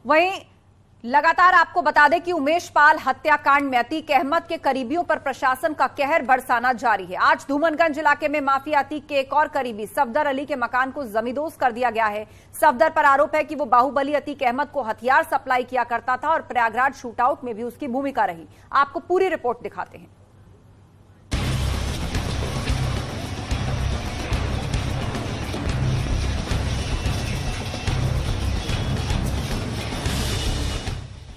वहीं लगातार आपको बता दें कि उमेश पाल हत्याकांड में अतीक अहमद के करीबियों पर प्रशासन का कहर बरसाना जारी है। आज धूमनगंज इलाके में माफिया अतीक के एक और करीबी सफदर अली के मकान को जमींदोज कर दिया गया है। सफदर पर आरोप है कि वो बाहुबली अतीक अहमद को हथियार सप्लाई किया करता था और प्रयागराज शूटआउट में भी उसकी भूमिका रही। आपको पूरी रिपोर्ट दिखाते हैं।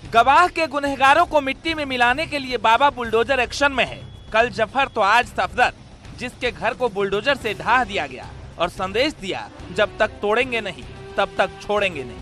गवाह के गुनहगारों को मिट्टी में मिलाने के लिए बाबा बुलडोजर एक्शन में है। कल जफर तो आज सफदर, जिसके घर को बुलडोजर से ढा दिया गया और संदेश दिया, जब तक तोड़ेंगे नहीं तब तक छोड़ेंगे नहीं।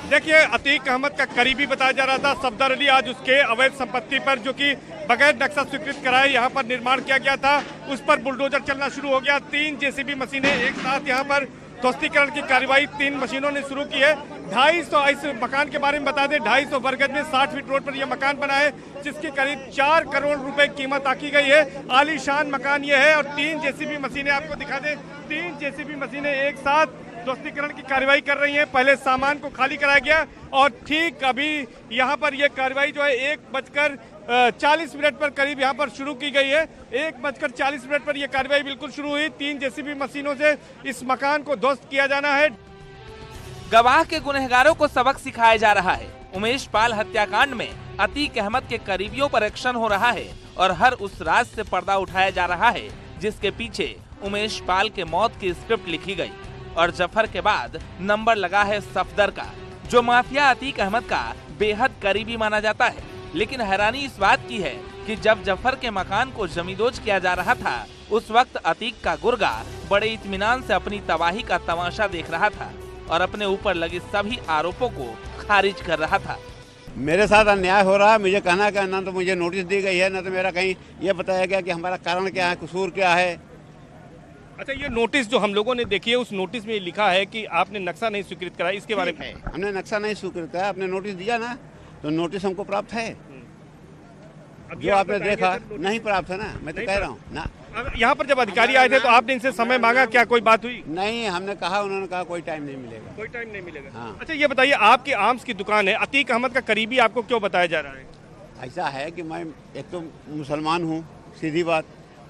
देखिए, अतीक अहमद का करीबी बताया जा रहा था सफदर अली, आज उसके अवैध संपत्ति पर, जो कि बगैर नक्शा स्वीकृत कराए यहाँ पर निर्माण किया गया था, उस पर बुलडोजर चलना शुरू हो गया। 3 जेसीबी मशीनें एक साथ यहाँ पर ध्वस्तीकरण की कार्रवाई 3 मशीनों ने शुरू की है। 250 इस मकान के बारे में बता दें, 250 वर्ग गज में 60 फीट रोड पर यह मकान बना है, जिसकी करीब 4 करोड़ रुपए कीमत आकी गई है। आलीशान मकान यह है और 3 जेसीबी मशीनें आपको दिखा दें, 3 जेसीबी मशीनें एक साथ ध्वस्तीकरण की कार्रवाई कर रही हैं। पहले सामान को खाली कराया गया और ठीक अभी यहाँ पर यह कार्रवाई जो है 1:40 पर करीब यहाँ पर शुरू की गई है। 1:40 पर यह कार्रवाई बिल्कुल शुरू हुई। 3 जेसीबी मशीनों से इस मकान को ध्वस्त किया जाना है। गवाह के गुनहगारों को सबक सिखाया जा रहा है। उमेश पाल हत्याकांड में अतीक अहमद के करीबियों पर एक्शन हो रहा है और हर उस राज से पर्दा उठाया जा रहा है जिसके पीछे उमेश पाल के मौत की स्क्रिप्ट लिखी गई। और जफर के बाद नंबर लगा है सफदर का, जो माफिया अतीक अहमद का बेहद करीबी माना जाता है। लेकिन हैरानी इस बात की है कि जब जफर के मकान को जमींदोज किया जा रहा था, उस वक्त अतीक का गुर्गा बड़े इत्मीनान से अपनी तबाही का तमाशा देख रहा था और अपने ऊपर लगे सभी आरोपों को खारिज कर रहा था। मेरे साथ अन्याय हो रहा है, मुझे कहना क्या, ना तो मुझे नोटिस दी गई है, ना तो मेरा कहीं ये बताया गया कि हमारा कारण क्या है, कसूर क्या है। अच्छा, ये नोटिस जो हम लोगों ने देखी है, उस नोटिस में लिखा है कि आपने नक्शा नहीं स्वीकृत करा, इसके बारे में? हमने नक्शा नहीं स्वीकृत करा, आपने नोटिस दिया ना, तो नोटिस हमको प्राप्त है। जो आपने देखा नहीं प्राप्त है ना, मैं तो कह रहा हूँ ना। यहाँ पर जब अधिकारी आए थे तो आपने इनसे समय मांगा, क्या कोई बात हुई? नहीं, हमने कहा, उन्होंने कहा कोई टाइम नहीं मिलेगा। कोई टाइम नहीं मिलेगा। हाँ। अच्छा, ये बताइए, आपकी आर्म्स की दुकान है, अतीक अहमद का करीबी आपको क्यों बताया जा रहा है? ऐसा है कि मैं एक तो मुसलमान हूँ, सीधी बात,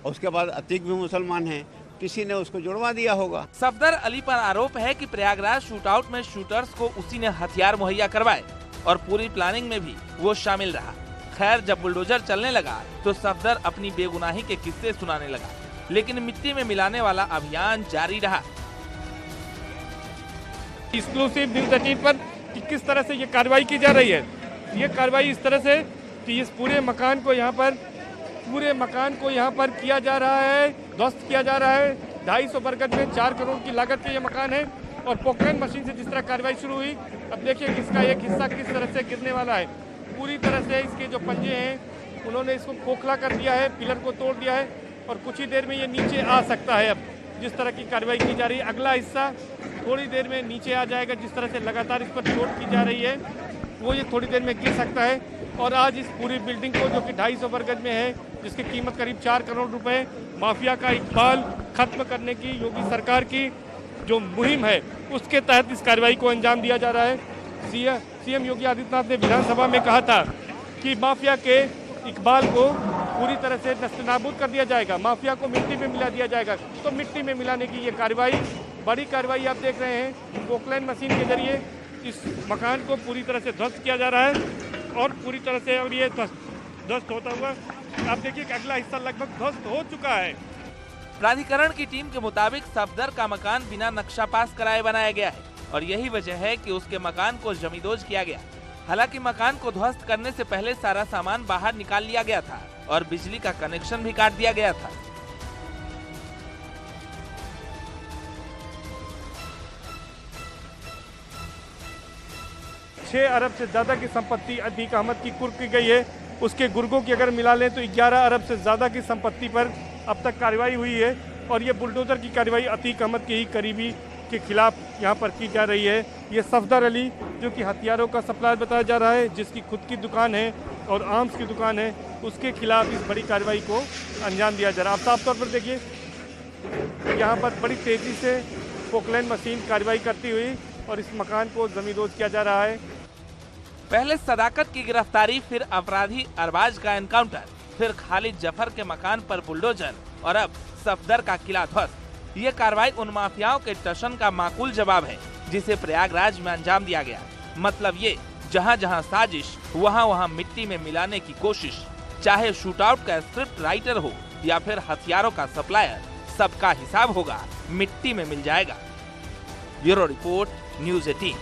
और उसके बाद अतीक भी मुसलमान है, किसी ने उसको जुड़वा दिया होगा। सफदर अली पर आरोप है कि प्रयागराज शूटआउट में शूटर्स को उसी ने हथियार मुहैया करवाए और पूरी प्लानिंग में भी वो शामिल रहा। खैर, जब बुलडोजर चलने लगा तो सफदर अपनी बेगुनाही के किस्से सुनाने लगा, लेकिन मिट्टी में मिलाने वाला अभियान जारी रहा। एक्सक्लूसिव न्यूज़ 18 पर कि किस तरह से ये कार्रवाई की जा रही है। ये कार्रवाई इस तरह से कि इस पूरे मकान को यहाँ पर किया जा रहा है, ध्वस्त किया जा रहा है। 250 वर्ग गज में 4 करोड़ की लागत के ये मकान है और पोक्लेन मशीन से जिस तरह कार्रवाई शुरू हुई, अब देखिए इसका एक हिस्सा किस तरह से गिरने वाला है। पूरी तरह से इसके जो पंजे हैं उन्होंने इसको खोखला कर दिया है, पिलर को तोड़ दिया है और कुछ ही देर में ये नीचे आ सकता है। अब जिस तरह की कार्रवाई की जा रही है, अगला हिस्सा थोड़ी देर में नीचे आ जाएगा। जिस तरह से लगातार इस पर चोट की जा रही है, वो ये थोड़ी देर में गिर सकता है। और आज इस पूरी बिल्डिंग को, जो कि 250 वर्ग गज में है, जिसकी कीमत करीब 4 करोड़ रुपए, माफिया का इकबाल खत्म करने की योगी सरकार की जो मुहिम है, उसके तहत इस कार्रवाई को अंजाम दिया जा रहा है। सीएम योगी आदित्यनाथ ने विधानसभा में कहा था कि माफिया के इकबाल को पूरी तरह से नस्तनाबूद कर दिया जाएगा, माफिया को मिट्टी में मिला दिया जाएगा। तो मिट्टी में मिलाने की ये कार्रवाई, बड़ी कार्रवाई आप देख रहे हैं। पोक्लेन मशीन के जरिए इस मकान को पूरी तरह से ध्वस्त किया जा रहा है और पूरी तरह से और ये ध्वस्त होता हुआ आप देखिए कि अगला हिस्सा लगभग ध्वस्त हो चुका है। प्राधिकरण की टीम के मुताबिक सफदर का मकान बिना नक्शा पास कराए बनाया गया है और यही वजह है कि उसके मकान को जमींदोज किया गया। हालांकि मकान को ध्वस्त करने से पहले सारा सामान बाहर निकाल लिया गया था और बिजली का कनेक्शन भी काट दिया गया था। छह अरब से ज्यादा की संपत्ति अतीक अहमद की कुर्क की गई है। उसके गुर्गों की अगर मिला लें तो 11 अरब से ज्यादा की संपत्ति पर अब तक कार्रवाई हुई है और ये बुलडोजर की कार्रवाई अतीक अहमद के ही करीबी के खिलाफ यहाँ पर की जा रही है। ये सफदर अली, जो कि हथियारों का सप्लायर बताया जा रहा है, जिसकी खुद की दुकान है और आर्म्स की दुकान है, उसके खिलाफ इस बड़ी कार्रवाई को अंजाम दिया जा रहा है। आप साफ तौर पर देखिए, यहाँ पर बड़ी तेजी से पोक्लेन मशीन कार्रवाई करती हुई और इस मकान को जमींदोज किया जा रहा है। पहले सदाकत की गिरफ्तारी, फिर अपराधी अरबाज का एनकाउंटर, फिर खालिद जफर के मकान पर बुलडोजर और अब सफदर का किला ध्वस्त। ये कार्रवाई उन माफियाओं के टशन का माकूल जवाब है जिसे प्रयागराज में अंजाम दिया गया। मतलब ये, जहाँ जहाँ साजिश वहाँ वहाँ मिट्टी में मिलाने की कोशिश। चाहे शूटआउट का स्क्रिप्ट राइटर हो या फिर हथियारों का सप्लायर, सबका हिसाब होगा, मिट्टी में मिल जाएगा। Bureau report, news 18।